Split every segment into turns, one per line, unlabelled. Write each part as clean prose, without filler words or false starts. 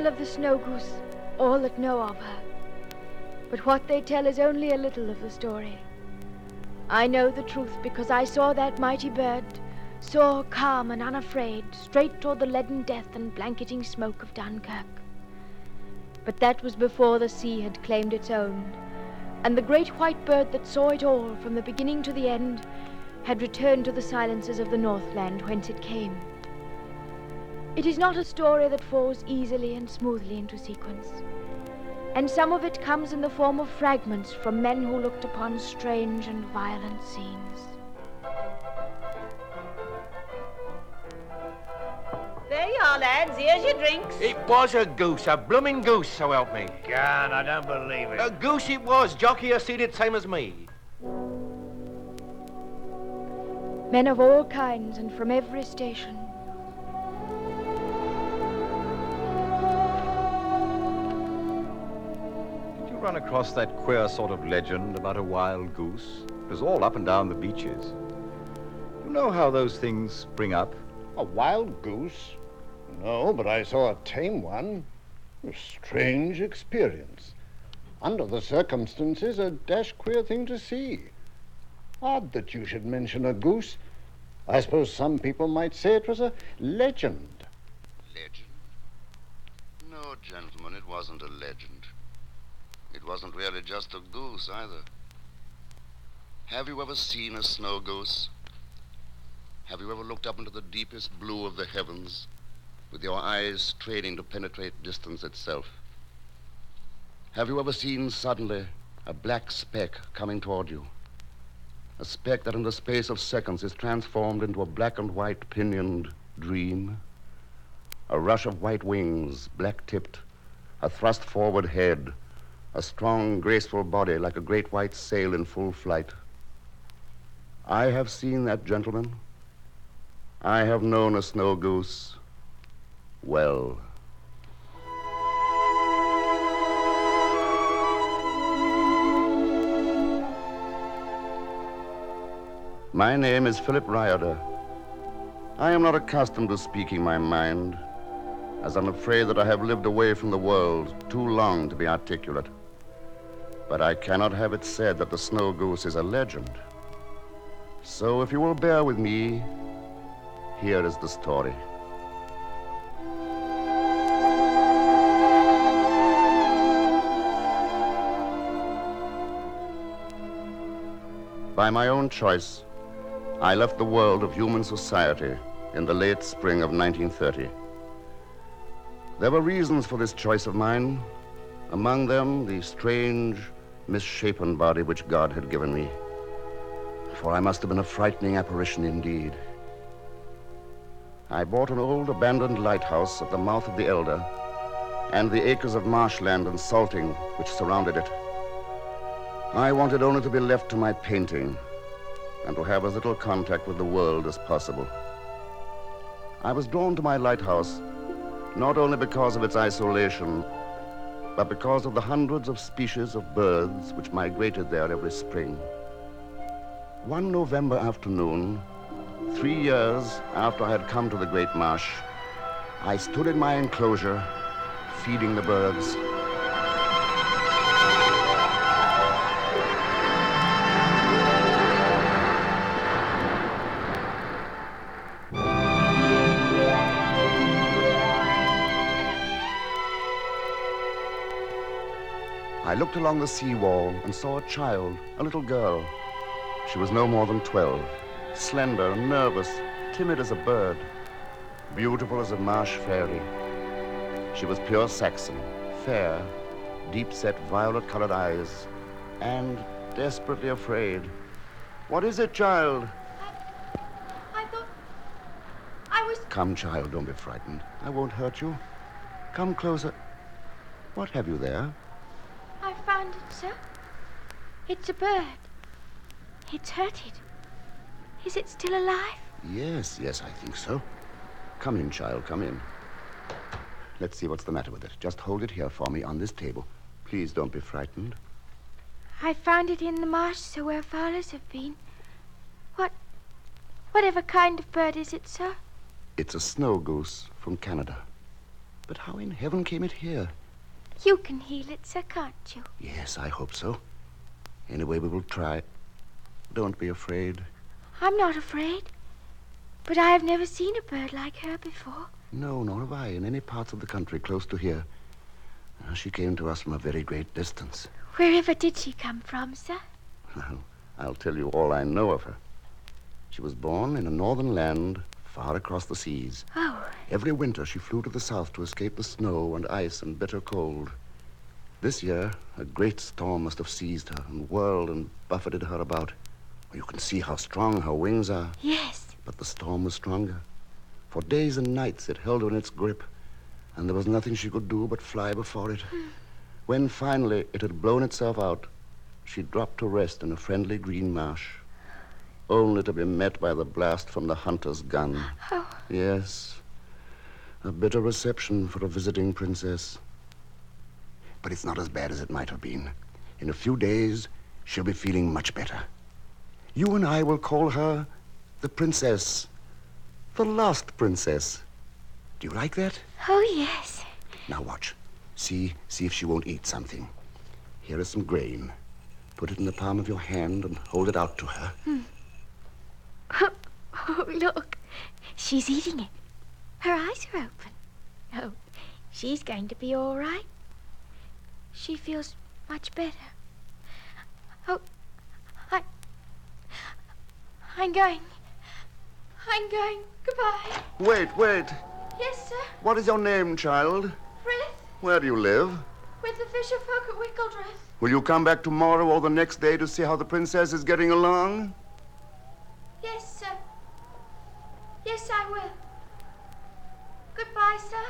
tell of the snow goose all that know of her. But what they tell is only a little of the story. I know the truth because I saw that mighty bird, soar calm and unafraid, straight toward the leaden death and blanketing smoke of Dunkirk. But that was before the sea had claimed its own, and the great white bird that saw it all from the beginning to the end had returned to the silences of the Northland whence it came. It is not a story that falls easily and smoothly into sequence, and some of it comes in the form of fragments from men who looked upon strange and violent scenes.
There you are, lads. Here's your drinks.
It was a goose, a blooming goose, so help me.
Gone, I don't believe it.
A goose it was. Jockey has seen it same as me.
Men of all kinds and from every station.
Did you run across that queer sort of legend about a wild goose? It was all up and down the beaches. You know how those things spring up?
A wild goose? No, but I saw a tame one. A strange experience. Under the circumstances, a dash queer thing to see. Odd that you should mention a goose. I suppose some people might say it was a legend.
Legend? No, gentlemen, it wasn't a legend. It wasn't really just a goose, either. Have you ever seen a snow goose? Have you ever looked up into the deepest blue of the heavens, with your eyes straining to penetrate distance itself? Have you ever seen suddenly a black speck coming toward you? A speck that in the space of seconds is transformed into a black and white pinioned dream? A rush of white wings, black-tipped, a thrust-forward head, a strong, graceful body like a great white sail in full flight. I have seen that, gentlemen. I have known a snow goose well. My name is Philip Riordan. I am not accustomed to speaking my mind, as I'm afraid that I have lived away from the world too long to be articulate. But I cannot have it said that the snow goose is a legend. So if you will bear with me, here is the story. By my own choice, I left the world of human society in the late spring of 1930. There were reasons for this choice of mine, among them the strange, misshapen body which God had given me. For I must have been a frightening apparition indeed. I bought an old abandoned lighthouse at the mouth of the Elder and the acres of marshland and salting which surrounded it. I wanted only to be left to my painting and to have as little contact with the world as possible. I was drawn to my lighthouse not only because of its isolation, but because of the hundreds of species of birds which migrated there every spring. One November afternoon, 3 years after I had come to the Great Marsh, I stood in my enclosure, feeding the birds. I looked along the seawall and saw a child, a little girl. She was no more than 12, slender, nervous, timid as a bird, beautiful as a marsh fairy. She was pure Saxon, fair, deep-set violet-colored eyes, and desperately afraid. What is it, child?
I thought I was...
Come, child, don't be frightened. I won't hurt you. Come closer. What have you there?
I found it, sir. It's a bird. It's hurted. Is it still alive?
Yes, I think so. Come in, child, come in. Let's see what's the matter with it. Just hold it here for me on this table. Please don't be frightened.
I found it in the marsh, sir, where fowlers have been. Whatever kind of bird is it, sir?
It's a snow goose from Canada. but how in heaven came it here?
You can heal it, sir, can't you?
Yes, I hope so. Anyway, we will try. Don't be afraid.
I'm not afraid. But I have never seen a bird like her before.
No, nor have I, in any parts of the country close to here. She came to us from a very great distance.
Wherever did she come from, sir?
Well, I'll tell you all I know of her. She was born in a northern land far across the seas.
Oh.
Every winter she flew to the south to escape the snow and ice and bitter cold. This year, a great storm must have seized her and whirled and buffeted her about. You can see how strong her wings are.
Yes.
But the storm was stronger. For days and nights it held her in its grip, and there was nothing she could do but fly before it. When finally it had blown itself out, she dropped to rest in a friendly green marsh, only to be met by the blast from the hunter's gun.
Oh.
Yes, a bitter reception for a visiting princess. But it's not as bad as it might have been. In a few days, she'll be feeling much better. You and I will call her the princess, the lost princess. Do you like that?
Oh, yes.
Now watch. See if she won't eat something. Here is some grain. Put it in the palm of your hand and hold it out to her.
Oh, look. She's eating it. Her eyes are open. Oh, she's going to be all right. She feels much better. Oh, I'm going. Goodbye.
Wait.
Yes, sir.
What is your name, child?
Frith,
Where do you live?
with the fisher folk at Wickledreth.
Will you come back tomorrow or the next day to see how the princess is getting along?
Yes, sir. Yes, I will. Goodbye, sir.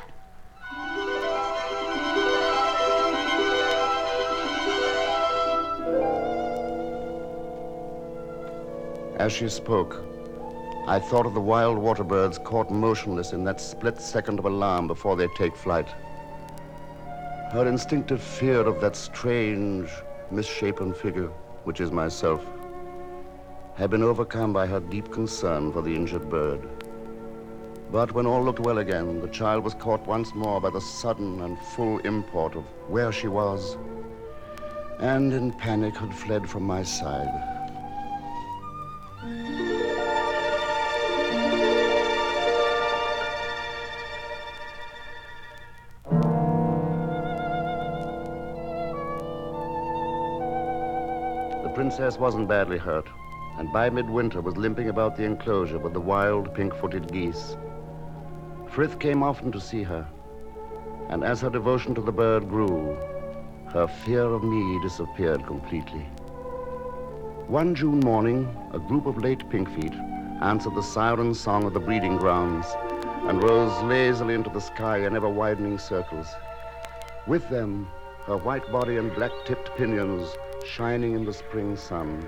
As she spoke, I thought of the wild water birds caught motionless in that split second of alarm before they take flight. Her instinctive fear of that strange, misshapen figure, which is myself, had been overcome by her deep concern for the injured bird. But when all looked well again, the child was caught once more by the sudden and full import of where she was, and in panic had fled from my side. The princess wasn't badly hurt, and by midwinter was limping about the enclosure with the wild pink-footed geese. Frith came often to see her, and as her devotion to the bird grew, her fear of me disappeared completely. One June morning, a group of late pinkfeet answered the siren song of the breeding grounds and rose lazily into the sky in ever-widening circles. With them, her white body and black-tipped pinions shining in the spring sun,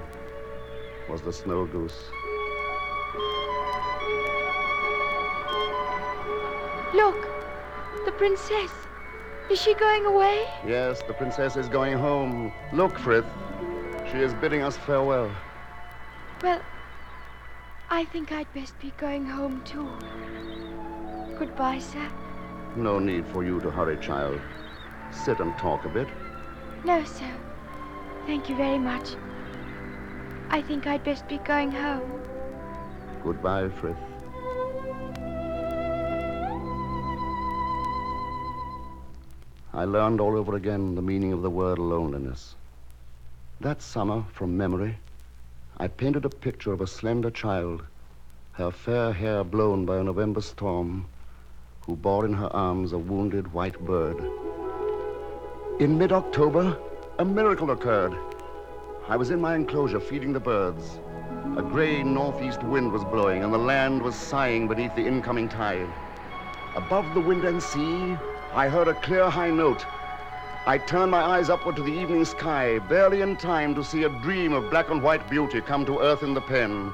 was the snow goose.
Look, the princess. Is she going away?
Yes, the princess is going home. Look, Frith. She is bidding us farewell.
Well, I think I'd best be going home, too. Goodbye, sir.
No need for you to hurry, child. Sit and talk a bit.
No, sir. Thank you very much. I think I'd best be going home.
Goodbye, Frith. I learned all over again the meaning of the word loneliness. That summer, from memory, I painted a picture of a slender child, her fair hair blown by a November storm, who bore in her arms a wounded white bird. In mid-October, a miracle occurred. I was in my enclosure feeding the birds. A gray northeast wind was blowing, and the land was sighing beneath the incoming tide. Above the wind and sea, I heard a clear high note. I turned my eyes upward to the evening sky, barely in time to see a dream of black and white beauty come to earth in the pen,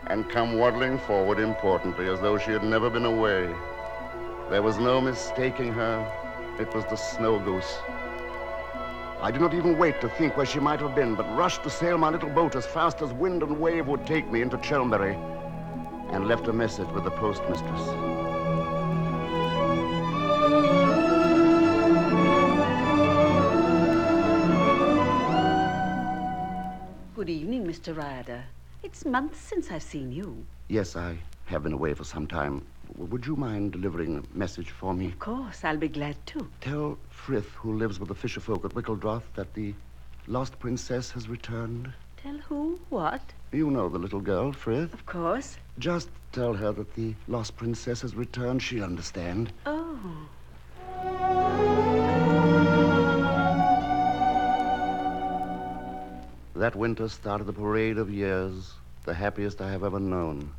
and come waddling forward importantly as though she had never been away. There was no mistaking her. It was the snow goose. I did not even wait to think where she might have been, but rushed to sail my little boat as fast as wind and wave would take me into Chelmsbury, and left a message with the postmistress.
Mr. Ryder. It's months since I've seen you.
Yes, I have been away for some time. Would you mind delivering a message for me?
Of course, I'll be glad to.
Tell Frith, who lives with the fisher folk at Wickledroth, that the lost princess has returned.
Tell who? What?
You know the little girl, Frith.
Of course.
Just tell her that the lost princess has returned. She'll understand.
Oh.
That winter started the parade of years, the happiest I have ever known.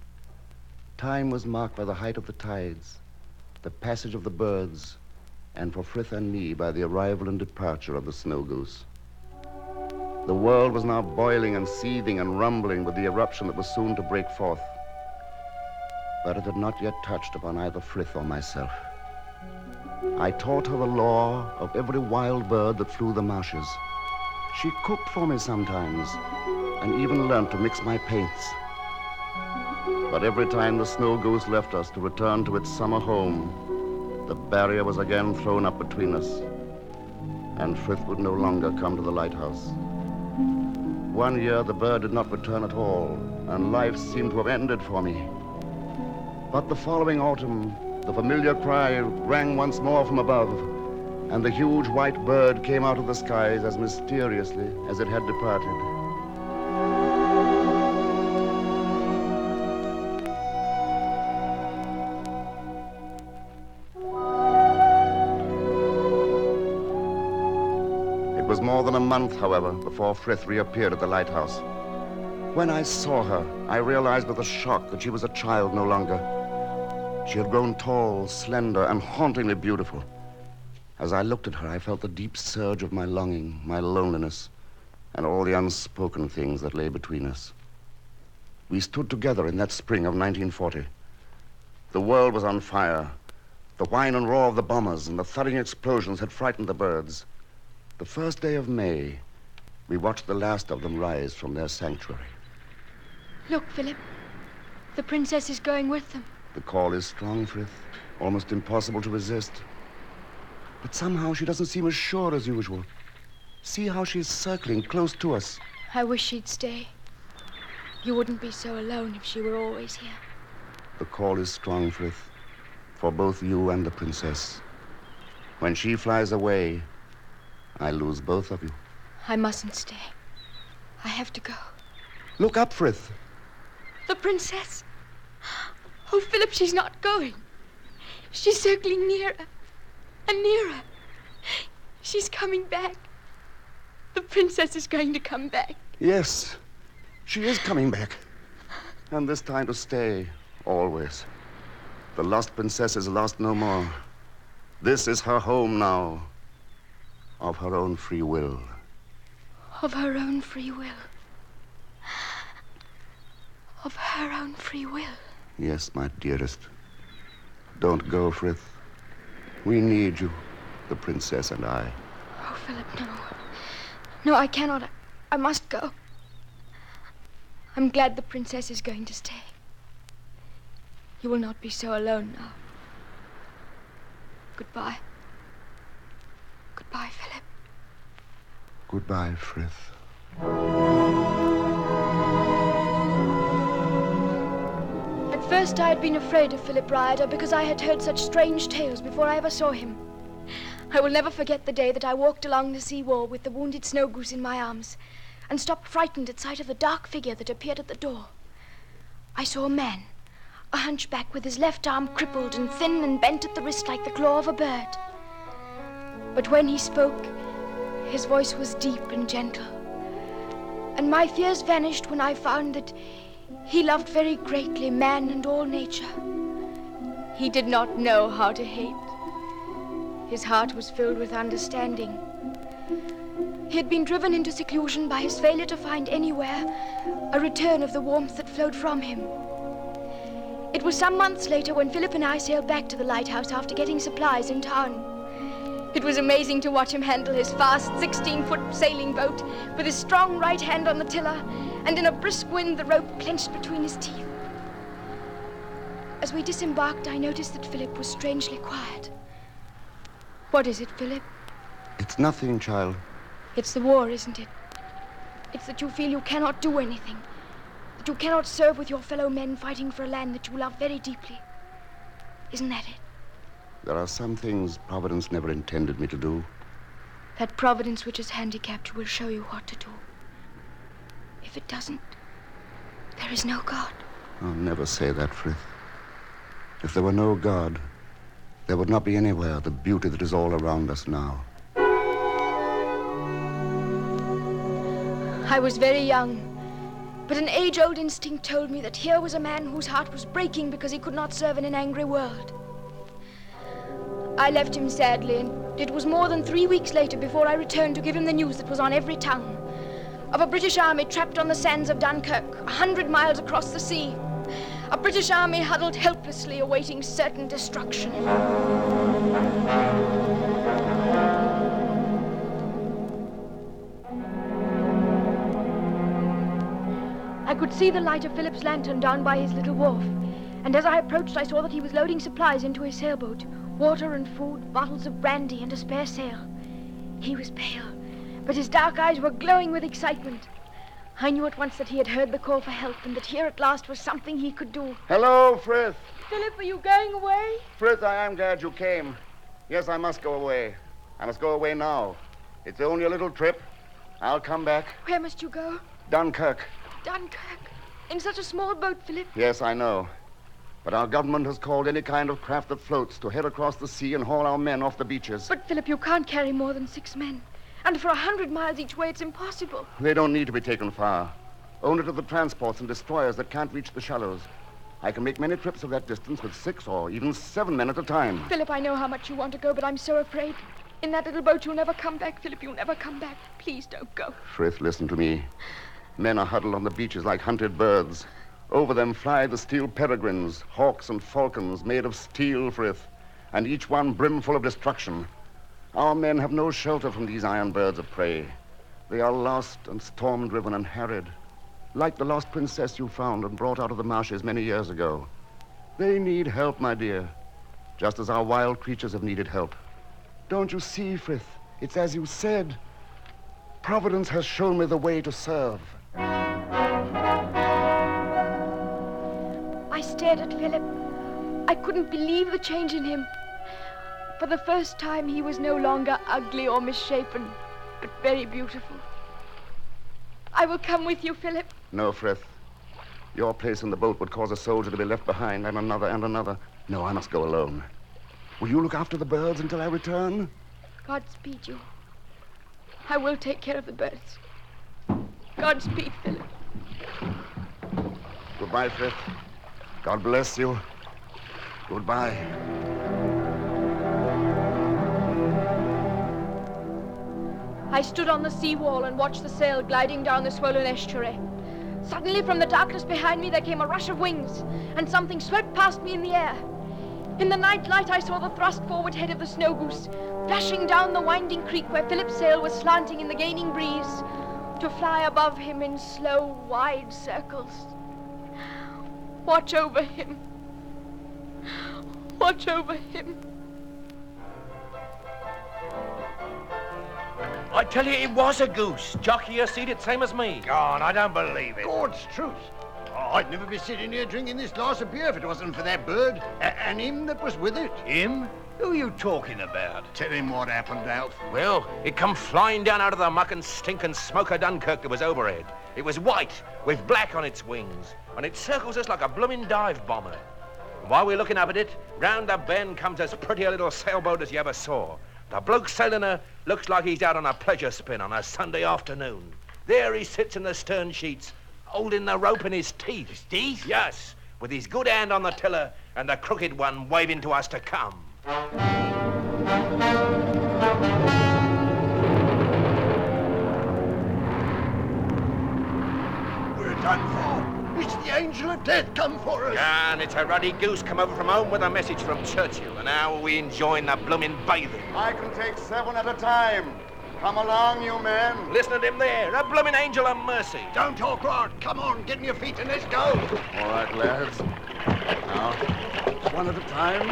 Time was marked by the height of the tides, the passage of the birds, and for Frith and me by the arrival and departure of the snow goose. The world was now boiling and seething and rumbling with the eruption that was soon to break forth. But it had not yet touched upon either Frith or myself. I taught her the lore of every wild bird that flew the marshes. She cooked for me sometimes, and even learned to mix my paints. But every time the snow goose left us to return to its summer home, the barrier was again thrown up between us, and Frith would no longer come to the lighthouse. One year the bird did not return at all, and life seemed to have ended for me. But the following autumn, the familiar cry rang once more from above, and the huge white bird came out of the skies as mysteriously as it had departed. It was more than a month, however, before Frith reappeared at the lighthouse. When I saw her, I realized with a shock that she was a child no longer. She had grown tall, slender, and hauntingly beautiful. As I looked at her, I felt the deep surge of my longing, my loneliness, and all the unspoken things that lay between us. We stood together in that spring of 1940. The world was on fire. The whine and roar of the bombers and the thudding explosions had frightened the birds. The first day of May, we watched the last of them rise from their sanctuary.
Look, Philip. The princess is going with them.
The call is strong, Frith. Almost impossible to resist. But somehow she doesn't seem as sure as usual. See how she's circling close to us.
I wish she'd stay. You wouldn't be so alone if she were always here.
The call is strong, Frith, for both you and the princess. When she flies away, I lose both of you.
I mustn't stay. I have to go.
Look up, Frith.
The princess? Oh, Philip, she's not going. She's circling nearer and nearer. She's coming back. The princess is going to come back.
Yes, she is coming back. And this time to stay, always. The lost princess is lost no more. This is her home now, of her own free will.
Of her own free will. Of her own free will.
Yes, my dearest. Don't go, Frith. We need you, the princess and I.
Oh, Philip, no. No, I cannot. I must go. I'm glad the princess is going to stay. You will not be so alone now. Goodbye. Goodbye, Philip.
Goodbye, Frith.
At first I had been afraid of Philip Ryder because I had heard such strange tales before I ever saw him. I will never forget the day that I walked along the sea wall with the wounded snow goose in my arms and stopped frightened at sight of the dark figure that appeared at the door. I saw a man, a hunchback with his left arm crippled and thin and bent at the wrist like the claw of a bird. But when he spoke, his voice was deep and gentle. And my fears vanished when I found that he loved very greatly man and all nature. He did not know how to hate. His heart was filled with understanding. He had been driven into seclusion by his failure to find anywhere a return of the warmth that flowed from him. It was some months later when Philip and I sailed back to the lighthouse after getting supplies in town. It was amazing to watch him handle his fast 16-foot sailing boat with his strong right hand on the tiller and in a brisk wind the rope clenched between his teeth. As we disembarked, I noticed that Philip was strangely quiet. What is it, Philip?
It's nothing, child.
It's the war, isn't it? It's that you feel you cannot do anything. That you cannot serve with your fellow men fighting for a land that you love very deeply. Isn't that it?
There are some things Providence never intended me to do.
That Providence which has handicapped you will show you what to do. If it doesn't, there is no God.
Oh, never say that, Frith. If there were no God, there would not be anywhere the beauty that is all around us now.
I was very young, but an age-old instinct told me that here was a man whose heart was breaking because he could not serve in an angry world. I left him sadly, and it was more than 3 weeks later before I returned to give him the news that was on every tongue. Of a British army trapped on the sands of Dunkirk, 100 miles across the sea. A British army huddled helplessly awaiting certain destruction. I could see the light of Philip's lantern down by his little wharf, and as I approached I saw that he was loading supplies into his sailboat. Water and food, bottles of brandy and a spare sail. He was pale, but his dark eyes were glowing with excitement. I knew at once that he had heard the call for help and that here at last was something he could do.
Hello, Frith.
Philip, are you going away?
Frith, I am glad you came. Yes, I must go away. I must go away now. It's only a little trip. I'll come back.
Where must you go?
Dunkirk.
Dunkirk. In such a small boat, Philip.
Yes, I know. But our government has called any kind of craft that floats to head across the sea and haul our men off the beaches.
But, Philip, you can't carry more than 6 men. And for 100 miles each way, it's impossible.
They don't need to be taken far. Only to the transports and destroyers that can't reach the shallows. I can make many trips of that distance with 6 or even 7 men at a time.
Philip, I know how much you want to go, but I'm so afraid. In that little boat, you'll never come back, Philip. You'll never come back. Please don't go.
Frith, listen to me. Men are huddled on the beaches like hunted birds. Over them fly the steel peregrines, hawks and falcons made of steel, Frith, and each one brimful of destruction. Our men have no shelter from these iron birds of prey. They are lost and storm-driven and harried, like the lost princess you found and brought out of the marshes many years ago. They need help, my dear, just as our wild creatures have needed help. Don't you see, Frith? It's as you said. Providence has shown me the way to serve.
I stared at Philip. I couldn't believe the change in him. For the first time, he was no longer ugly or misshapen, but very beautiful. I will come with you, Philip.
No, Frith. Your place in the boat would cause a soldier to be left behind, and another, and another. No, I must go alone. Will you look after the birds until I return?
Godspeed you. I will take care of the birds. Godspeed, Philip.
Goodbye, Frith. God bless you. Goodbye.
I stood on the seawall and watched the sail gliding down the swollen estuary. Suddenly, from the darkness behind me, there came a rush of wings, and something swept past me in the air. In the night light, I saw the thrust forward head of the Snow Goose, flashing down the winding creek where Philip's sail was slanting in the gaining breeze, to fly above him in slow, wide circles. Watch over him. Watch over him.
I tell you, it was a goose. Jockey here seen it, same as me.
God, I don't believe it.
God's truth. Oh, I'd never be sitting here drinking this glass of beer if it wasn't for that bird and him that was with it.
Him? Who are you talking about?
Tell him what happened, Alf.
Well, it come flying down out of the muck and stink and smoke of Dunkirk that was overhead. It was white, with black on its wings, and it circles us like a bloomin' dive bomber. And while we're looking up at it, round the bend comes as pretty a little sailboat as you ever saw. The bloke sailing her looks like he's out on a pleasure spin on a Sunday afternoon. There he sits in the stern sheets, holding the rope in his teeth.
His teeth?
Yes, with his good hand on the tiller and the crooked one waving to us to come.
We're done for. It's the angel of death come for us.
And it's a ruddy goose come over from home with a message from Churchill, and now we enjoying the bloomin' bathing.
I can take 7 at a time. Come along, you men.
Listen to him there, a bloomin' angel of mercy.
Don't talk, Rod. Come on, get on your feet and let's go.
All right, lads. Now, one at a time.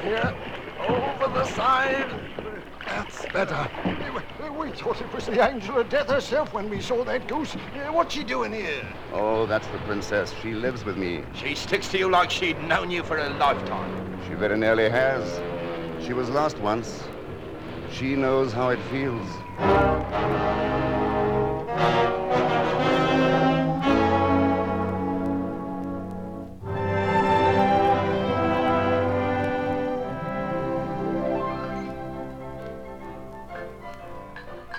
Here, over the side. That's better.
We thought it was the angel of death herself when we saw that goose. What's she doing here?
Oh, that's the princess. She lives with me.
She sticks to you like she'd known you for a lifetime.
She very nearly has. She was lost once. She knows how it feels.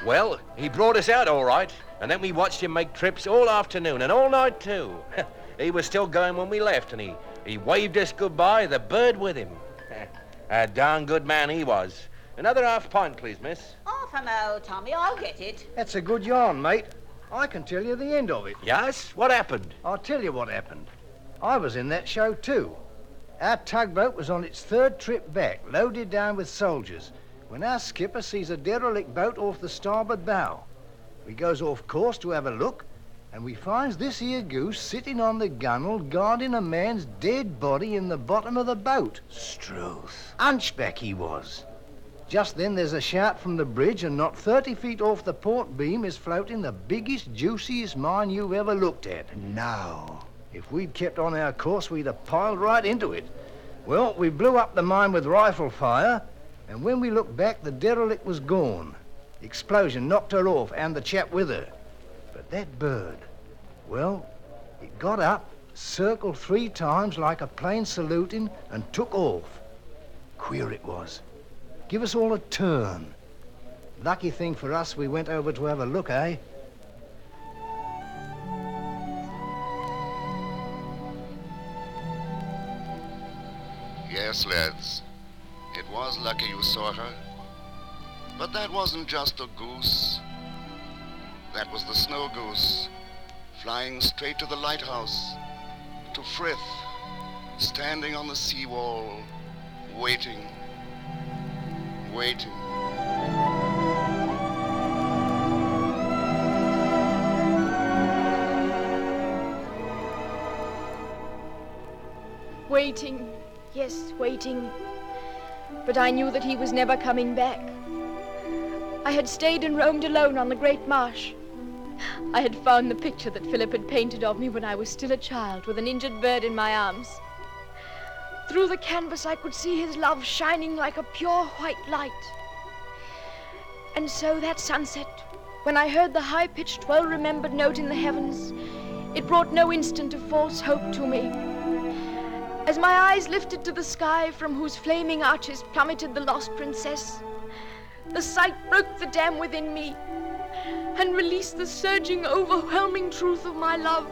Well, he brought us out all right, and then we watched him make trips all afternoon and all night too. He was still going when we left, and he waved us goodbye, the bird with him. A darn good man he was. Another half pint, please, miss.
Half a mo, Tommy, I'll get it.
That's a good yarn, mate. I can tell you the end of it.
Yes? What happened?
I'll tell you what happened. I was in that show too. Our tugboat was on its third trip back, loaded down with soldiers, when our skipper sees a derelict boat off the starboard bow. We goes off course to have a look, and we finds this here goose sitting on the gunwale guarding a man's dead body in the bottom of the boat.
Struth.
Hunchback he was. Just then there's a shout from the bridge, and not 30 feet off the port beam is floating the biggest, juiciest mine you've ever looked at. Now, if we'd kept on our course, we'd have piled right into it. Well, we blew up the mine with rifle fire, and when we looked back, the derelict was gone. The explosion knocked her off, and the chap with her. But that bird, well, it got up, circled 3 times like a plane saluting, and took off. Queer it was. Give us all a turn. Lucky thing for us, we went over to have a look, eh?
Yes, lads. It was lucky you saw her. But that wasn't just a goose. That was the snow goose, flying straight to the lighthouse, to Frith, standing on the seawall, waiting. Waiting.
Waiting, yes, waiting. But I knew that he was never coming back. I had stayed and roamed alone on the great marsh. I had found the picture that Philip had painted of me when I was still a child, with an injured bird in my arms. Through the canvas I could see his love shining like a pure white light. And so that sunset, when I heard the high-pitched, well-remembered note in the heavens, it brought no instant of false hope to me. As my eyes lifted to the sky from whose flaming arches plummeted the lost princess, the sight broke the dam within me and released the surging, overwhelming truth of my love.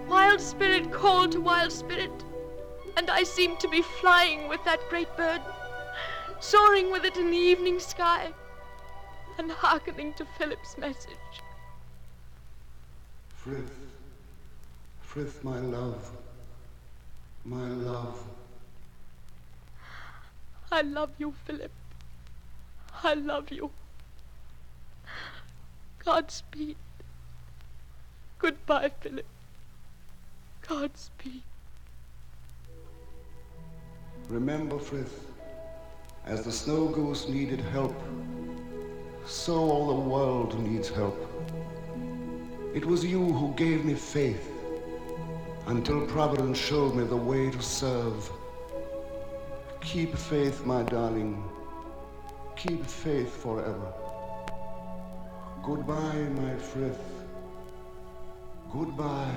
Wild spirit called to wild spirit, and I seemed to be flying with that great bird, soaring with it in the evening sky, and hearkening to Philip's message.
Frith, Frith, my love, my love.
I love you, Philip. I love you. Godspeed. Goodbye, Philip. Godspeed.
Remember, Frith, as the snow goose needed help, so all the world needs help. It was you who gave me faith until Providence showed me the way to serve. Keep faith, my darling. Keep faith forever. Goodbye, my Frith. Goodbye.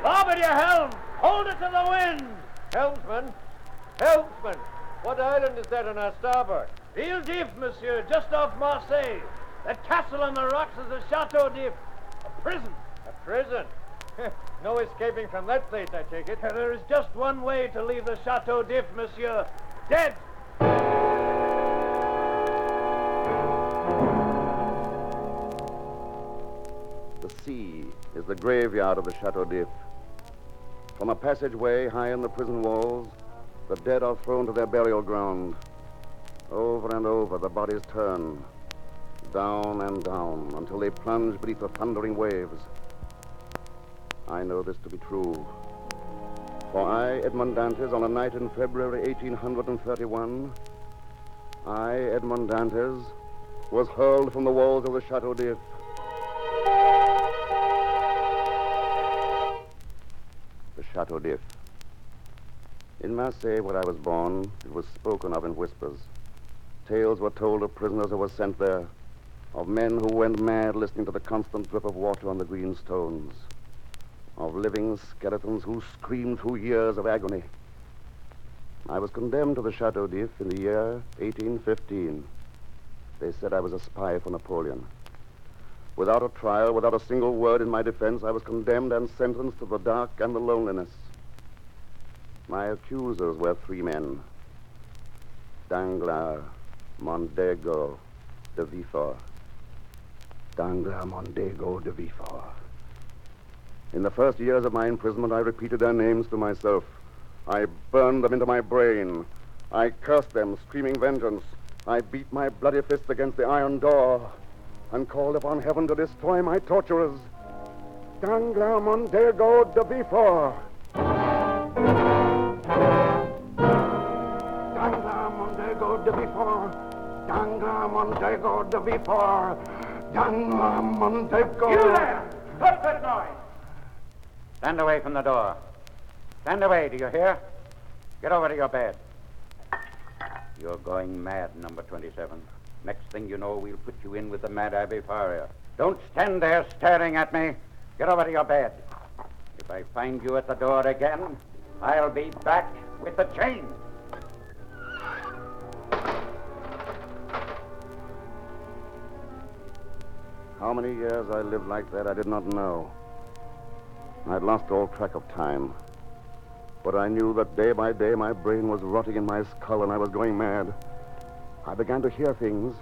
Bob at your helm! Hold it to the wind! Helmsman! Helmsman! What island is that on our starboard? Ile d'If, monsieur, just off Marseille. That castle on the rocks is the Chateau d'If. A prison.
A prison? No escaping from that place, I take it.
There is just one way to leave the Chateau d'If, monsieur. Dead.
The sea is the graveyard of the Chateau d'If. From a passageway high in the prison walls, the dead are thrown to their burial ground. Over and over, the bodies turn, down and down, until they plunge beneath the thundering waves. I know this to be true. For I, Edmond Dantes, on a night in February 1831, I, Edmond Dantes, was hurled from the walls of the Chateau d'If. The Chateau d'If. In Marseille, where I was born, it was spoken of in whispers. Tales were told of prisoners who were sent there, of men who went mad listening to the constant drip of water on the green stones, of living skeletons who screamed through years of agony. I was condemned to the Chateau d'If in the year 1815. They said I was a spy for Napoleon. Without a trial, without a single word in my defense, I was condemned and sentenced to the dark and the loneliness. My accusers were three men: Danglars, Mondego, de Villefort. Danglars, Mondego, de Villefort. In the first years of my imprisonment, I repeated their names to myself. I burned them into my brain. I cursed them, screaming vengeance. I beat my bloody fists against the iron door and called upon heaven to destroy my torturers. Danglars, Mondego, de Villefort. Danglars, Mondego, de Villefort. Danglars, Mondego, de Villefort. Danglars, Mondego.
You there! Stop that noise! Stand away from the door. Stand away, do you hear? Get over to your bed. You're going mad, number 27. Next thing you know, we'll put you in with the mad Abbé Faria. Don't stand there staring at me. Get over to your bed. If I find you at the door again, I'll be back with the chain.
How many years I lived like that, I did not know. I'd lost all track of time. But I knew that day by day my brain was rotting in my skull and I was going mad. I began to hear things,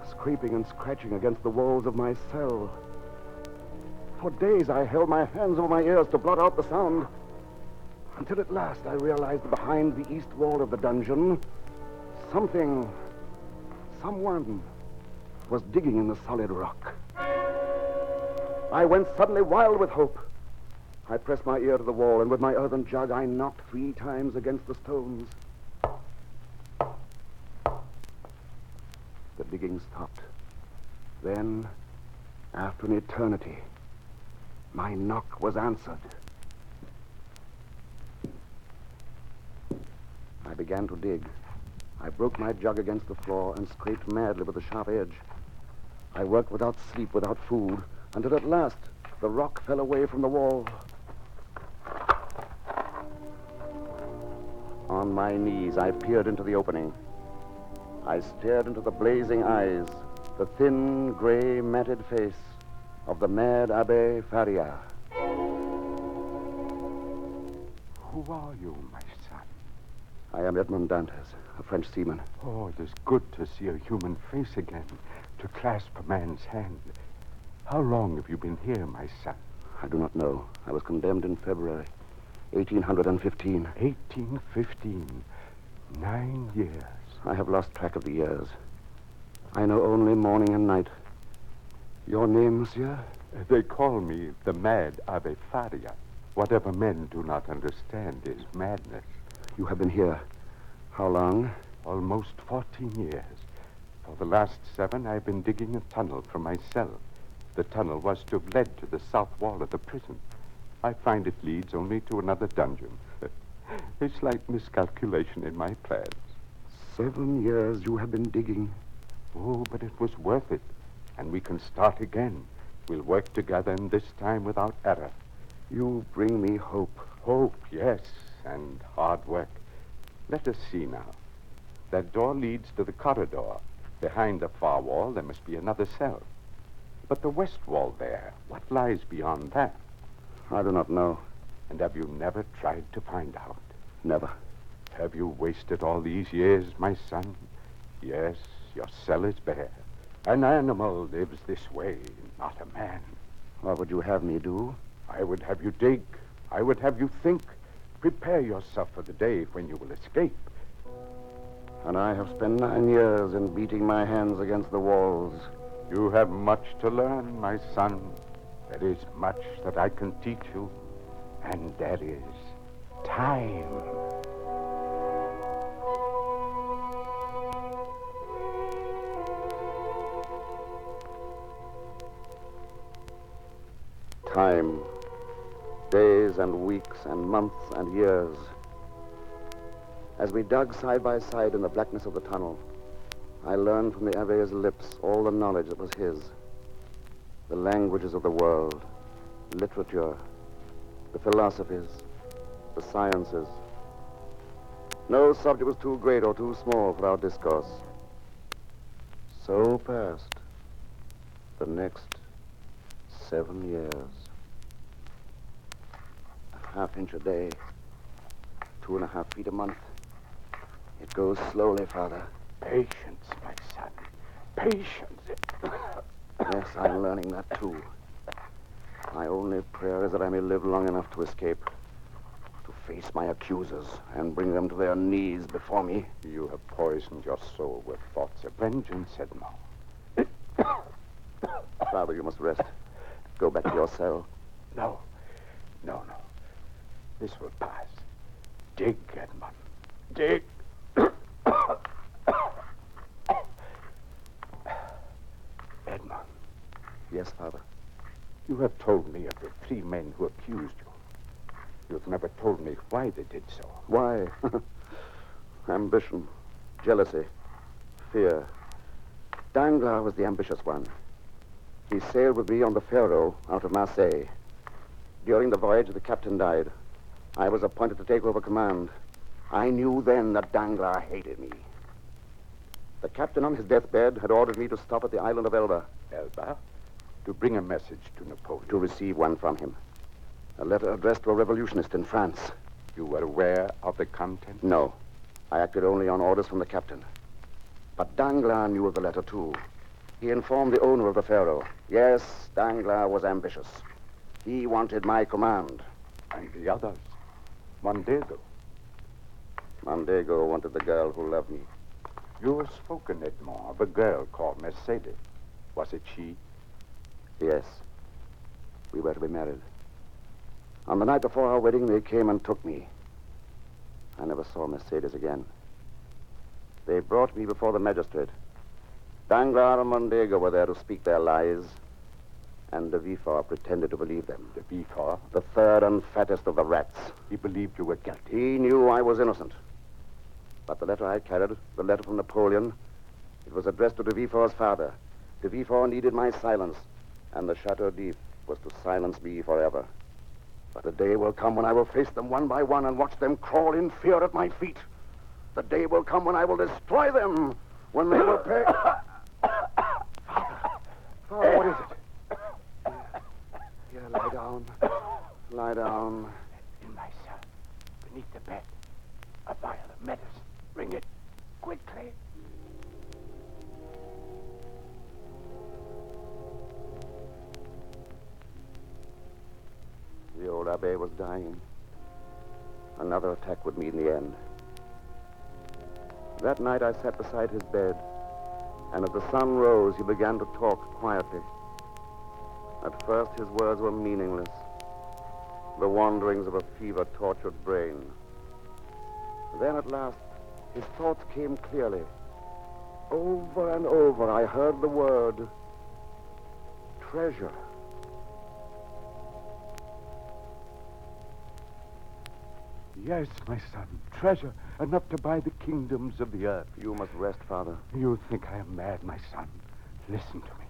scraping and scratching against the walls of my cell. For days I held my hands over my ears to blot out the sound, until at last I realized that behind the east wall of the dungeon, someone was digging in the solid rock. I went suddenly wild with hope. I pressed my ear to the wall, and with my earthen jug, I knocked 3 times against the stones. The digging stopped. Then, after an eternity, my knock was answered. I began to dig. I broke my jug against the floor and scraped madly with the sharp edge. I worked without sleep, without food, until at last the rock fell away from the wall. On my knees, I peered into the opening. I stared into the blazing eyes, the thin, gray, matted face of the mad Abbé Faria.
Who are you, my son?
I am Edmond Dantes, a French seaman.
Oh, it is good to see a human face again, to clasp a man's hand. How long have you been here, my son?
I do not know. I was condemned in February 1815.
1815. 9 years.
I have lost track of the years. I know only morning and night. Your name, monsieur?
They call me the mad Abbé Faria. Whatever men do not understand is madness.
You have been here how long?
Almost 14 years. For the last 7, I've been digging a tunnel for my cell. The tunnel was to have led to the south wall of the prison. I find it leads only to another dungeon. A slight miscalculation in my plans.
7 years you have been digging.
Oh, but it was worth it. And we can start again. We'll work together, and this time without error.
You bring me hope.
Hope, yes, and hard work. Let us see now. That door leads to the corridor. Behind the far wall, there must be another cell. But the west wall there, what lies beyond that?
I do not know.
And have you never tried to find out?
Never.
Have you wasted all these years, my son? Yes, your cell is bare. An animal lives this way, not a man.
What would you have me do?
I would have you dig. I would have you think. Prepare yourself for the day when you will escape.
And I have spent 9 years in beating my hands against the walls.
You have much to learn, my son. There is much that I can teach you. And there is time.
Time. Days and weeks and months and years. As we dug side by side in the blackness of the tunnel, I learned from the Abbe's lips all the knowledge that was his. The languages of the world, literature, the philosophies, the sciences. No subject was too great or too small for our discourse. So passed the next 7 years. A half-inch a day, 2.5 feet a month. It goes slowly, Father.
Patience, my son. Patience.
Yes, I'm learning that, too. My only prayer is that I may live long enough to escape, to face my accusers and bring them to their knees before me.
You have poisoned your soul with thoughts of vengeance, Edmond.
Father, you must rest. Go back to your cell.
No. This will pass. Dig, Edmond. Dig. Edmond.
Yes, Father.
You have told me of the 3 men who accused you. You've never told me why they did so.
Why? Ambition, jealousy, fear. Danglars was the ambitious one. He sailed with me on the Pharaoh out of Marseille. During the voyage, the captain died. I was appointed to take over command. I knew then that Danglars hated me. The captain on his deathbed had ordered me to stop at the island of Elba.
Elba? To bring a message to Napoleon.
To receive one from him. A letter addressed to a revolutionist in France.
You were aware of the content?
No. I acted only on orders from the captain. But Danglars knew of the letter, too. He informed the owner of the Pharaoh. Yes, Danglars was ambitious. He wanted my command.
And the others? Mondego?
Mondego wanted the girl who loved me.
You have spoken, Edmond, of a girl called Mercedes. Was it she?
Yes. We were to be married. On the night before our wedding, they came and took me. I never saw Mercedes again. They brought me before the magistrate. Danglars and Mondego were there to speak their lies, and de Villefort pretended to believe them.
De Villefort?
The third and fattest of the rats.
He believed you were guilty.
He knew I was innocent. But the letter I carried, the letter from Napoleon, it was addressed to de Villefort's father. De Villefort needed my silence, and the Chateau d'If was to silence me forever. But the day will come when I will face them one by one and watch them crawl in fear at my feet. The day will come when I will destroy them, when they will pay... Father, what is it? Here, lie down. Lie down.
In my cell, beneath the bed. A vial of medicine. Bring it. Quickly.
The old Abbe was dying. Another attack would mean the end. That night I sat beside his bed, and as the sun rose, he began to talk quietly. At first, his words were meaningless, the wanderings of a fever-tortured brain. Then, at last, his thoughts came clearly. Over and over, I heard the word, treasure.
Yes, my son, treasure enough to buy the kingdoms of the earth.
You must rest, Father.
You think I am mad, my son. Listen to me.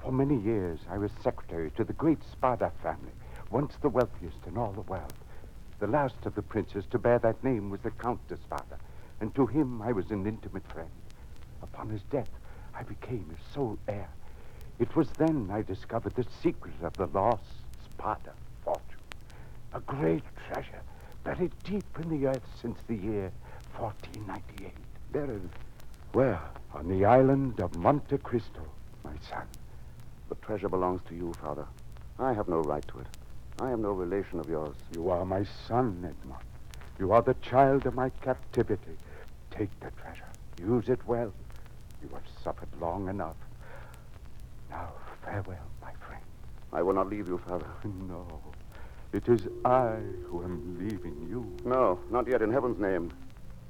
For many years, I was secretary to the great Spada family, once the wealthiest in all the world. The last of the princes to bear that name was the Count de Spada, and to him I was an intimate friend. Upon his death, I became his sole heir. It was then I discovered the secret of the lost Sparta fortune. A great treasure buried deep in the earth since the year 1498.
Buried? Where?
On the island of Monte Cristo, my son.
The treasure belongs to you, Father. I have no right to it. I am no relation of yours.
You are my son, Edmond. You are the child of my captivity. Take the treasure. Use it well. You have suffered long enough. Now, farewell, my friend.
I will not leave you, Father.
No. It is I who am leaving you.
No, not yet, in heaven's name.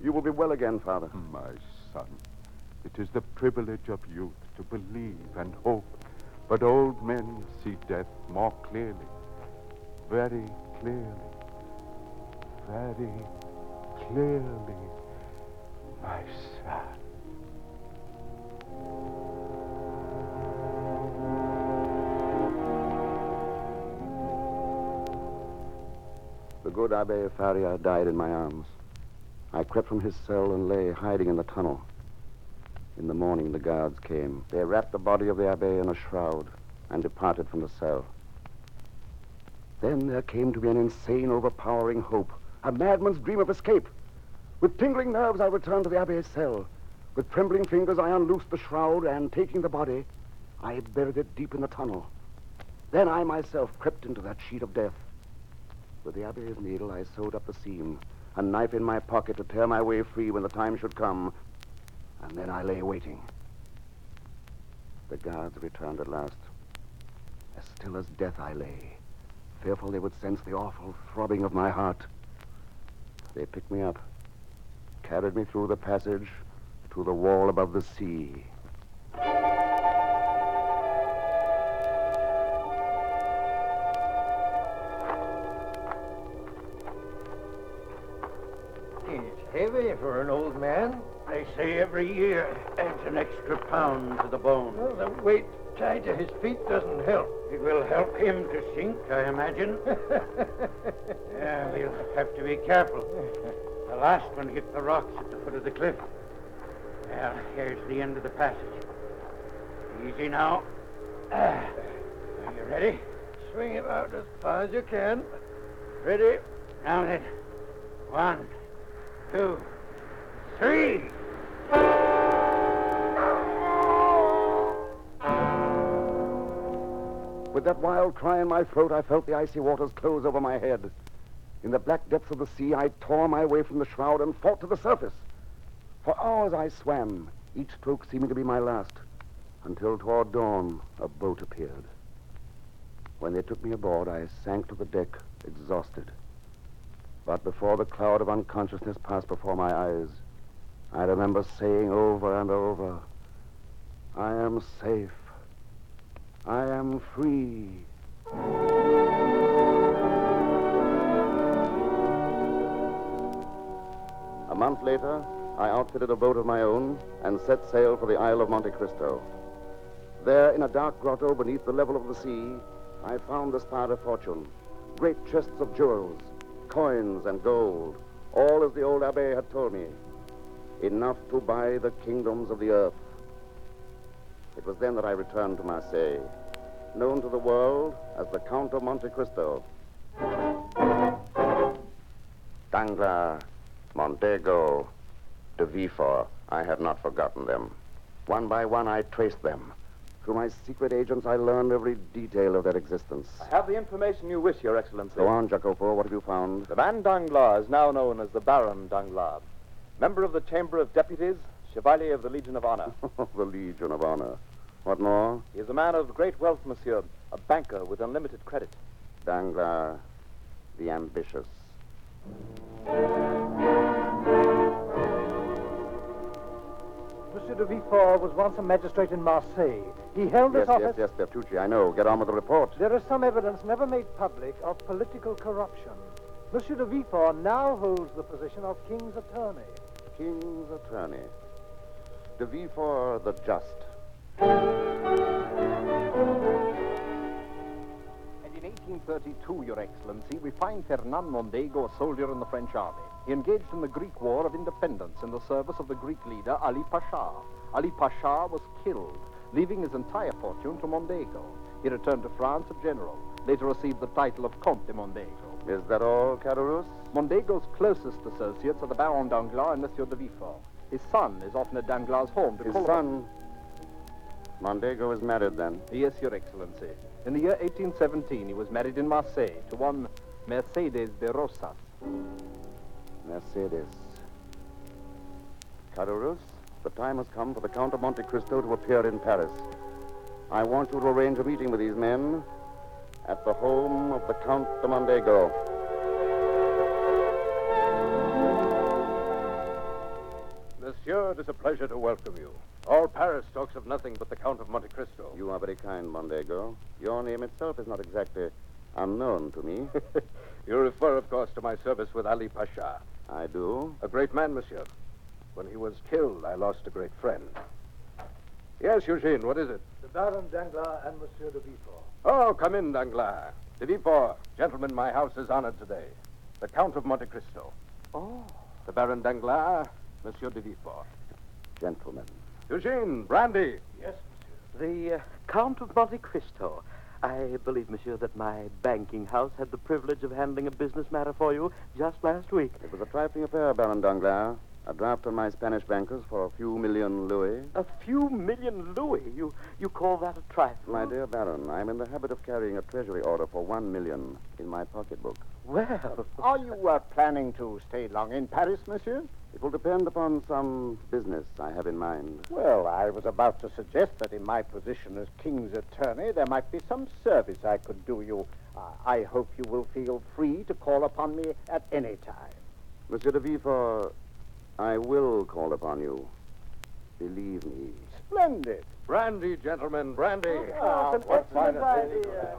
You will be well again, Father.
My son, it is the privilege of youth to believe and hope. But old men see death more clearly. Very clearly. Very clearly, my son.
The good Abbe Faria died in my arms. I crept from his cell and lay hiding in the tunnel. In the morning, the guards came. They wrapped the body of the Abbe in a shroud and departed from the cell. Then there came to me an insane, overpowering hope, a madman's dream of escape. With tingling nerves, I returned to the Abbe's cell. With trembling fingers, I unloosed the shroud and, taking the body, I buried it deep in the tunnel. Then I myself crept into that sheet of death. With the Abbe's needle, I sewed up the seam, a knife in my pocket to tear my way free when the time should come. And then I lay waiting. The guards returned at last. As still as death I lay, fearful they would sense the awful throbbing of my heart. They picked me up, carried me through the passage to the wall above the sea.
It's heavy for an old man. They say every year adds an extra pound to the bone. Well, the weight tied to his feet doesn't help. It will help him to sink, I imagine. Yeah, we'll have to be careful. The last one hit the rocks at the foot of the cliff. Well, here's the end of the passage. Easy now. Are you ready? Swing it out as far as you can. Ready? Now then. 1, 2, 3.
With that wild cry in my throat, I felt the icy waters close over my head. In the black depths of the sea, I tore my way from the shroud and fought to the surface. For hours I swam, each stroke seeming to be my last, until toward dawn a boat appeared. When they took me aboard, I sank to the deck, exhausted. But before the cloud of unconsciousness passed before my eyes, I remember saying over and over, I am safe. I am free. A month later, I outfitted a boat of my own and set sail for the Isle of Monte Cristo. There, in a dark grotto beneath the level of the sea, I found the Sparta fortune, great chests of jewels, coins and gold, all as the old Abbe had told me, enough to buy the kingdoms of the earth. It was then that I returned to Marseille, known to the world as the Count of Monte Cristo. Danglars, Mondego, de Villefort, I had not forgotten them. One by one, I traced them. Through my secret agents, I learned every detail of their existence.
I have the information you wish, Your Excellency.
Go on, Jacopo. What have you found?
The man Danglars is now known as the Baron Danglars. Member of the Chamber of Deputies, Chevalier of the Legion of Honor.
The Legion of Honor. What more?
He is a man of great wealth, monsieur. A banker with unlimited credit.
Danglars, the ambitious.
Monsieur de Villefort was once a magistrate in Marseille. He held this office...
Yes, Bertucci, I know. Get on with the report.
There is some evidence never made public of political corruption. Monsieur de Villefort now holds the position of King's Attorney.
King's Attorney. De Villefort the Just.
And in 1832, Your Excellency, we find Fernand Mondego, a soldier in the French army. He engaged in the Greek War of Independence in the service of the Greek leader Ali Pasha. Ali Pasha was killed, leaving his entire fortune to Mondego. He returned to France a general, later received the title of Comte de Mondego.
Is that all, Caderousse?
Mondego's closest associates are the Baron Danglars and Monsieur de Villefort. His son is often at Danglars' home to
His
call
son? Mondego is married, then?
Yes, Your Excellency. In the year 1817, he was married in Marseille to one Mercedes de Rosas.
Mercedes. Caderousse, the time has come for the Count of Monte Cristo to appear in Paris. I want you to arrange a meeting with these men at the home of the Count de Mondego.
Monsieur, it is a pleasure to welcome you. All Paris talks of nothing but the Count of Monte Cristo.
You are very kind, Mondego. Your name itself is not exactly unknown to me.
You refer, of course, to my service with Ali Pasha.
I do.
A great man, monsieur. When he was killed, I lost a great friend. Yes, Eugene, what is it?
The Baron Danglars and Monsieur de Villefort.
Oh, come in, Danglars. De Villefort, gentlemen, my house is honored today. The Count of Monte Cristo.
Oh.
The Baron Danglars, Monsieur de Villefort.
Gentlemen.
Eugene, brandy.
Yes,
The Count of Monte Cristo. I believe, monsieur, that my banking house had the privilege of handling a business matter for you just last week.
It was a trifling affair, Baron Danglars. A draft on my Spanish bankers for a few million louis.
A few million louis? You call that a trifle?
My dear Baron, I'm in the habit of carrying a treasury order for 1 million in my pocketbook.
Well...
Are you planning to stay long in Paris, monsieur?
It will depend upon some business I have in mind.
Well, I was about to suggest that in my position as King's attorney, there might be some service I could do you. I hope you will feel free to call upon me at any time.
Monsieur de Villefort, I will call upon you. Believe me.
Splendid.
Brandy, gentlemen, brandy.
What fine idea.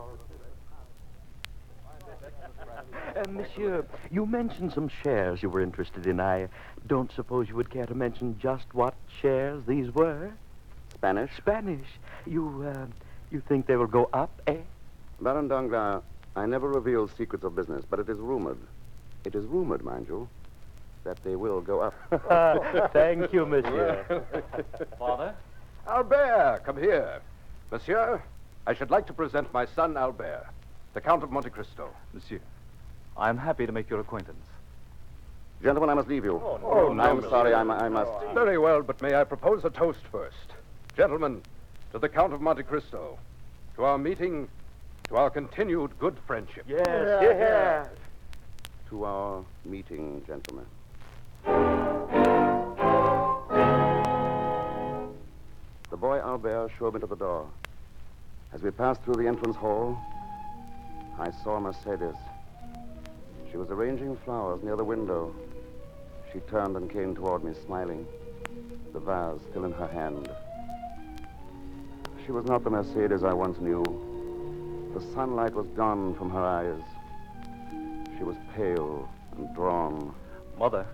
Monsieur, you mentioned some shares you were interested in. I don't suppose you would care to mention just what shares these were?
Spanish?
Spanish. You think they will go up, eh?
Baron Danglars, I never reveal secrets of business, but it is rumored. It is rumored, mind you, that they will go up.
Thank you, monsieur.
Father? Albert, come here. Monsieur, I should like to present my son, Albert, the Count of Monte Cristo.
Monsieur, I am happy to make your acquaintance.
Gentlemen, I must leave you.
No,
I'm sorry, I must.
Very well, but may I propose a toast first? Gentlemen, to the Count of Monte Cristo, to our meeting, to our continued good friendship.
Yes, yes.
To our meeting, gentlemen. The boy Albert showed me to the door. As we passed through the entrance hall, I saw Mercedes. She was arranging flowers near the window. She turned and came toward me, smiling, the vase still in her hand. She was not the Mercedes I once knew. The sunlight was gone from her eyes. She was pale and drawn.
Mother,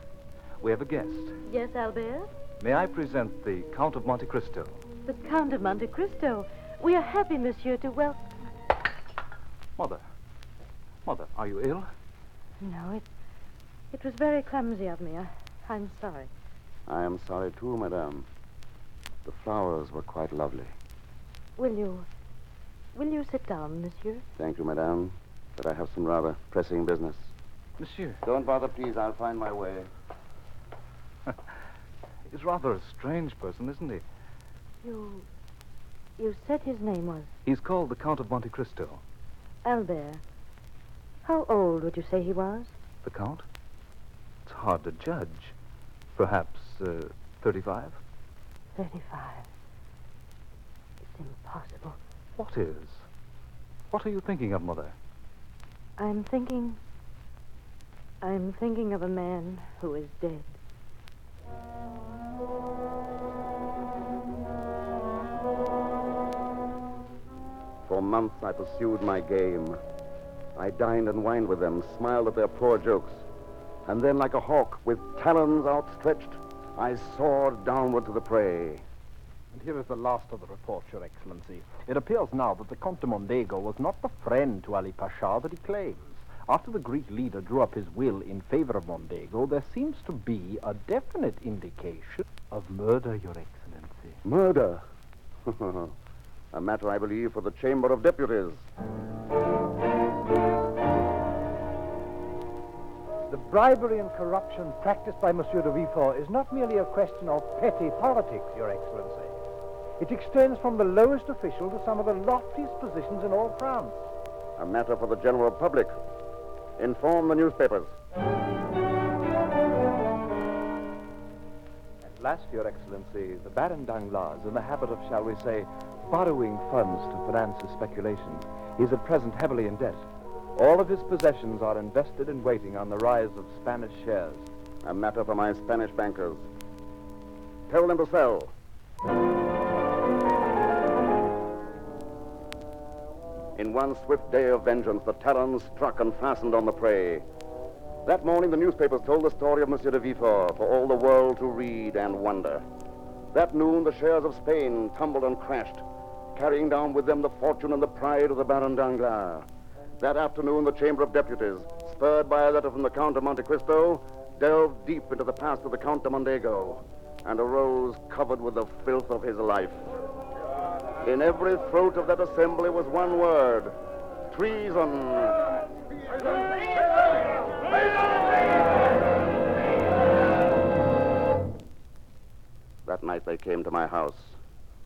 we have a guest.
Yes, Albert?
May I present the Count of Monte Cristo?
The Count of Monte Cristo. We are happy, monsieur, to welcome...
Mother, are you ill?
No, it was very clumsy of me. I'm sorry.
I am sorry, too, madame. The flowers were quite lovely.
Will you sit down, monsieur?
Thank you, madame, but I have some rather pressing business.
Monsieur.
Don't bother, please. I'll find my way.
He's rather a strange person, isn't he?
You said his name was?
He's called the Count of Monte Cristo.
Albert. How old would you say he was?
The Count? It's hard to judge. Perhaps 35?
35. It's impossible.
What is? What are you thinking of, Mother?
I'm thinking of a man who is dead.
For months I pursued my game. I dined and wined with them, smiled at their poor jokes. And then, like a hawk with talons outstretched, I soared downward to the prey.
And here is the last of the report, Your Excellency. It appears now that the Comte de Mondego was not the friend to Ali Pasha that he claims. After the Greek leader drew up his will in favor of Mondego, there seems to be a definite indication
of murder, Your Excellency. Excellency.
Murder? A matter, I believe, for the Chamber of Deputies.
The bribery and corruption practiced by Monsieur de Villefort is not merely a question of petty politics, Your Excellency. It extends from the lowest official to some of the loftiest positions in all France.
A matter for the general public. Inform the newspapers.
At last, Your Excellency, the Baron Danglars, in the habit of, shall we say, borrowing funds to finance his speculations, is at present heavily in debt. All of his possessions are invested and waiting on the rise of Spanish shares.
A matter for my Spanish bankers. Tell them to sell. In one swift day of vengeance, the talons struck and fastened on the prey. That morning, the newspapers told the story of Monsieur de Villefort for all the world to read and wonder. That noon, the shares of Spain tumbled and crashed, carrying down with them the fortune and the pride of the Baron Danglars. That afternoon, the Chamber of Deputies, spurred by a letter from the Count of Monte Cristo, delved deep into the past of the Count de Mondego and arose covered with the filth of his life. In every throat of that assembly was one word: treason. That night they came to my house.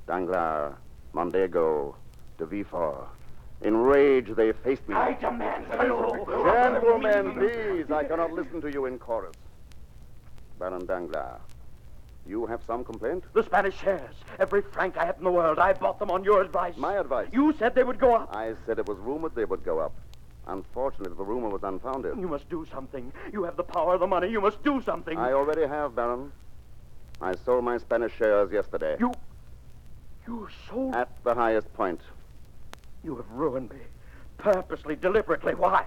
Danglars, Mondego, de Villefort. In rage, they faced me.
I demand you.
Gentlemen, please, I cannot listen to you in chorus. Baron Danglars, you have some complaint?
The Spanish shares. Every franc I have in the world, I bought them on your advice.
My advice?
You said they would go up.
I said it was rumored they would go up. Unfortunately, the rumor was unfounded.
You must do something. You have the power, the money. You must do something.
I already have, Baron. I sold my Spanish shares yesterday.
You sold?
At the highest point.
You have ruined me. Purposely, deliberately. Why?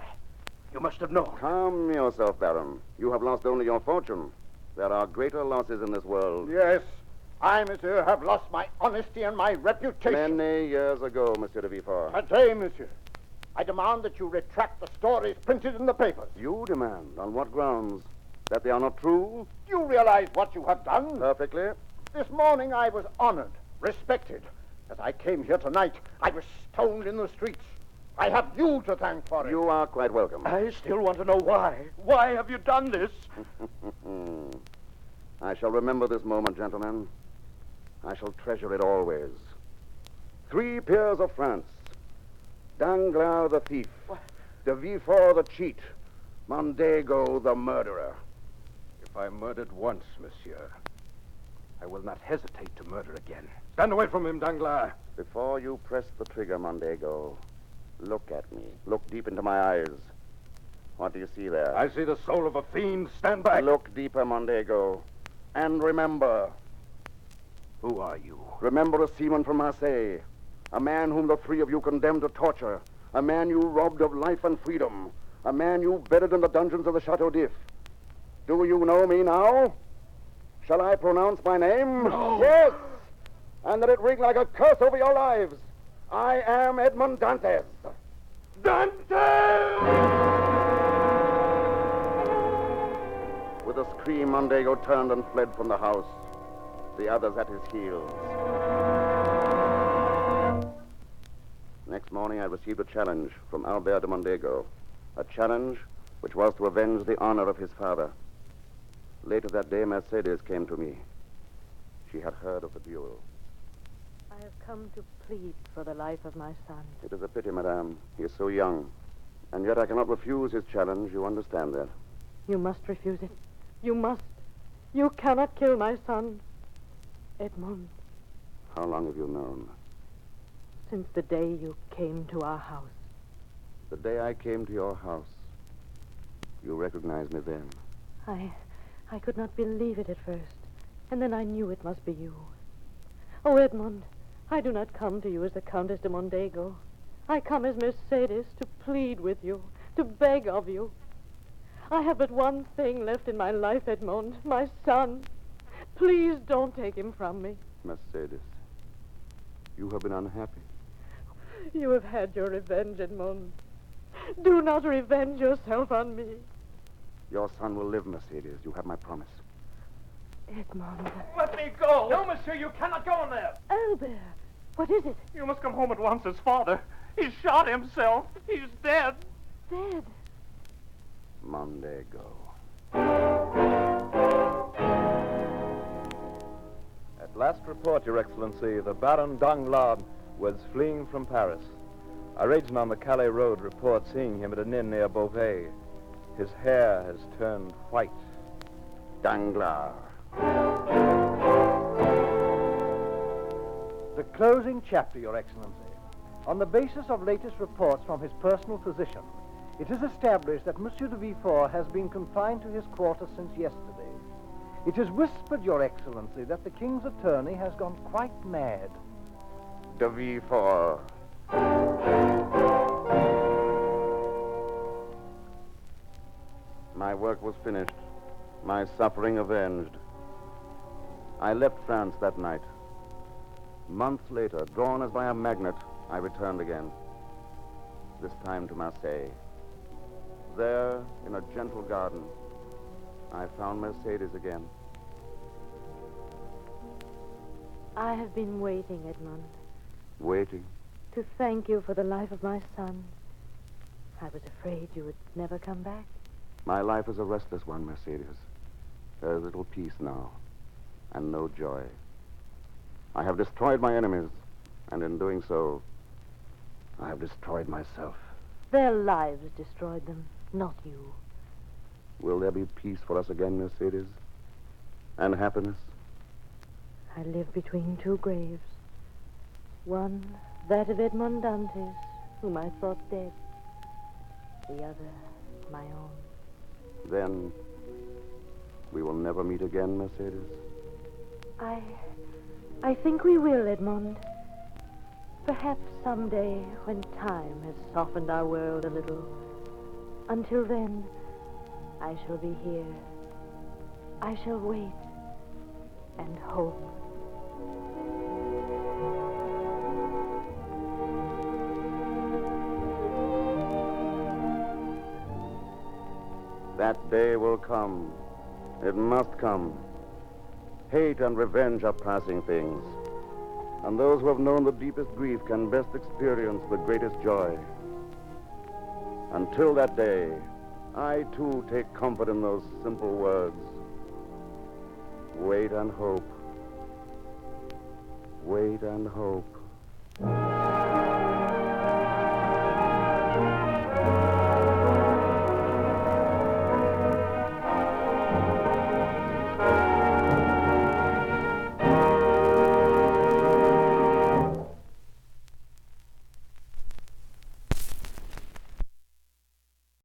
You must have known.
Calm yourself, Baron. You have lost only your fortune. There are greater losses in this world.
Yes. I, monsieur, have lost my honesty and my reputation.
Many years ago, Monsieur de Villefort.
Today, monsieur, I demand that you retract the stories printed in the papers.
You demand? On what grounds? That they are not true?
You realize what you have done?
Perfectly.
This morning I was honored, respected. As I came here tonight, I was stoned in the streets. I have you to thank for it.
You are quite welcome.
I still want to know why. Why have you done this?
I shall remember this moment, gentlemen. I shall treasure it always. 3 peers of France. Danglars the thief.
What?
De Villefort the cheat. Mondego the murderer.
If I murdered once, monsieur, I will not hesitate to murder again. Stand away from him, Danglars.
Before you press the trigger, Mondego, look at me. Look deep into my eyes. What do you see there?
I see the soul of a fiend. Stand back.
Look deeper, Mondego. And remember.
Who are you?
Remember a seaman from Marseille. A man whom the 3 of you condemned to torture. A man you robbed of life and freedom. A man you buried in the dungeons of the Chateau d'If. Do you know me now? Shall I pronounce my name?
No.
Yes! And let it ring like a curse over your lives. I am Edmond Dantes.
Dantes!
With a scream, Mondego turned and fled from the house, the others at his heels. Next morning, I received a challenge from Albert de Mondego, a challenge which was to avenge the honor of his father. Later that day, Mercedes came to me. She had heard of the duel.
I have come to plead for the life of my son.
It is a pity, madame. He is so young. And yet I cannot refuse his challenge. You understand that.
You must refuse it. You must. You cannot kill my son. Edmond,
How long have you known?
since the day you came to our house.
The day I came to your house. You recognized me then.
I could not believe it at first. And then I knew it must be you. Oh, Edmond, I do not come to you as the Countess de Mondego. I come as Mercedes to plead with you, to beg of you. I have but one thing left in my life, Edmond, my son. Please don't take him from me.
Mercedes, you have been unhappy.
You have had your revenge, Edmond. Do not revenge yourself on me.
Your son will live, Mercedes. You have my promise.
Edmond.
Let me go! No, monsieur, you cannot go in there!
Albert, what is it?
You must come home at once. His father. He shot himself. He's dead.
Dead?
Mondego.
At last report, Your Excellency, the Baron Danglars was fleeing from Paris. Our agent on the Calais road reports seeing him at an inn near Beauvais. His hair has turned white.
Danglars.
The closing chapter, Your Excellency. On the basis of latest reports from his personal physician, it is established that Monsieur de Villefort has been confined to his quarters since yesterday. It is whispered, Your Excellency, that the King's attorney has gone quite mad.
De Villefort. My work was finished, my suffering avenged. I left France that night. Months later, drawn as by a magnet, I returned again. This time to Marseille. There, in a gentle garden, I found Mercedes again.
I have been waiting, Edmond,
Waiting.
to thank you for the life of my son. I was afraid you would never come back.
My life is a restless one, Mercedes. There is little peace now, and no joy. I have destroyed my enemies, and in doing so, I have destroyed myself.
Their lives destroyed them, not you.
Will there be peace for us again, Mercedes? And happiness?
I live between two graves. One, that of Edmond Dantes, whom I thought dead. The other, my own.
Then, we will never meet again, Mercedes?
I think we will, Edmond. Perhaps someday when time has softened our world a little. Until then, I shall be here. I shall wait and hope.
That day will come. It must come. Hate and revenge are passing things. And those who have known the deepest grief can best experience the greatest joy. Until that day, I too take comfort in those simple words. Wait and hope. Wait and hope.